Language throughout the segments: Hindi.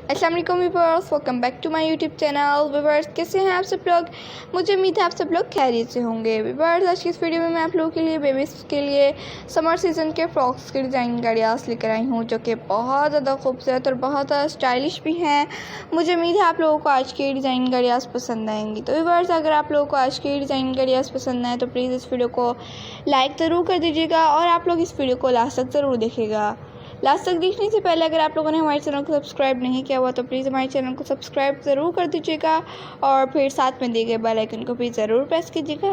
अस्सलाम वालेकुम viewers, welcome back to my YouTube channel. Viewers, कैसे हैं आप सब लोग? मुझे उम्मीद है आप सब लोग खैरियत से होंगे। व्यूअर्स, आज की इस वीडियो में मैं आप लोगों के लिए बेबीज़ के लिए समर सीज़न के फ्रॉक्स के डिज़ाइन आइडियाज़ लेकर आई हूँ, जो कि बहुत ज़्यादा खूबसूरत और बहुत ज़्यादा स्टाइलिश भी हैं। मुझे उम्मीद है आप लोगों को आज के डिज़ाइन आइडियाज़ पसंद आएंगी। तो व्यूअर्स, अगर आप लोगों को आज के डिज़ाइन आइडियाज़ पसंद आए तो प्लीज़ इस वीडियो को लाइक ज़रूर कर दीजिएगा और आप लोग इस वीडियो को लास्ट तक ज़रूर देखिएगा। लास्ट तक देखने से पहले अगर आप लोगों ने हमारे चैनल को सब्सक्राइब नहीं किया हुआ तो प्लीज़ हमारे चैनल को सब्सक्राइब ज़रूर कर दीजिएगा और फिर साथ में दिए गए बेल आइकन को भी ज़रूर प्रेस कीजिएगा।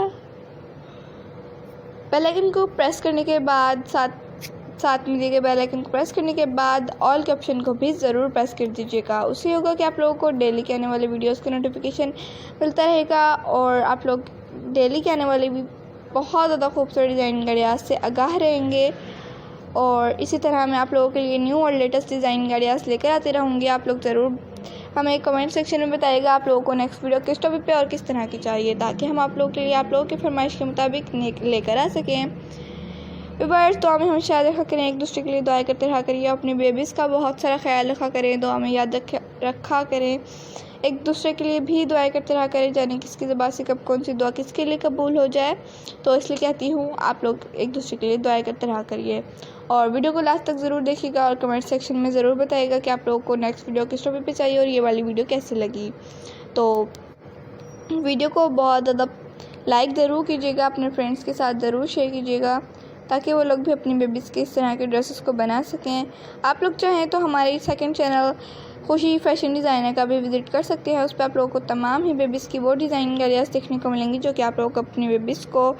बेल आइकन को प्रेस करने के बाद साथ में दिए गए बेल आइकन को प्रेस करने के बाद ऑल के ऑप्शन को भी ज़रूर प्रेस कर दीजिएगा। उससे होगा कि आप लोगों को डेली के आने वाले वीडियोज़ का नोटिफिकेशन मिलता रहेगा और आप लोग डेली के आने वाले भी बहुत ज़्यादा खूबसूरत डिज़ाइन आइडियाज़ से आगाह रहेंगे। और इसी तरह मैं आप लोगों के लिए न्यू और लेटेस्ट डिज़ाइन आइडियाज़ लेकर आती रहूँगी। आप लोग ज़रूर हमें कमेंट सेक्शन में बताइएगा आप लोगों को नेक्स्ट वीडियो किस टॉपिक पे और किस तरह की चाहिए, ताकि हम आप लोगों के लिए आप लोगों की फरमाइश के मुताबिक लेकर आ सकें। व्यूअर्स, दुआ में हमेशा याद रखा करें, एक दूसरे के लिए दुआ करते रहा करिए, अपने बेबीज़ का बहुत सारा ख्याल रखा करें, दुआ में याद रखा करें, एक दूसरे के लिए भी दुआ करते रहा करें, जाने किसकी ज़बान से कब कौन सी दुआ किसके लिए कबूल हो जाए। तो इसलिए कहती हूँ आप लोग एक दूसरे के लिए दुआ करते रहा करिए और वीडियो को लास्ट तक ज़रूर देखिएगा और कमेंट सेक्शन में ज़रूर बताइएगा कि आप लोगों को नेक्स्ट वीडियो किस टॉपिक पे चाहिए और ये वाली वीडियो कैसी लगी। तो वीडियो को बहुत ज़्यादा लाइक ज़रूर कीजिएगा, अपने फ्रेंड्स के साथ ज़रूर शेयर कीजिएगा ताकि वो लोग भी अपनी बेबीज़ के इस तरह के ड्रेसेस को बना सकें। आप लोग चाहें तो हमारे सेकंड चैनल खुशी फैशन डिज़ाइनर का भी विज़िट कर सकते हैं। उस पर आप लोगों को तमाम ही बेबीज़ की वो डिज़ाइन आइडियाज़ देखने को मिलेंगी जो कि आप लोग अपनी बेबीज़ को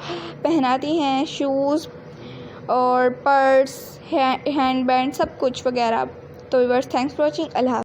पहनाती हैं, शूज़ और पर्स, हैंड बैंड, सब कुछ वगैरह। तो viewers, thanks for watching. Allah.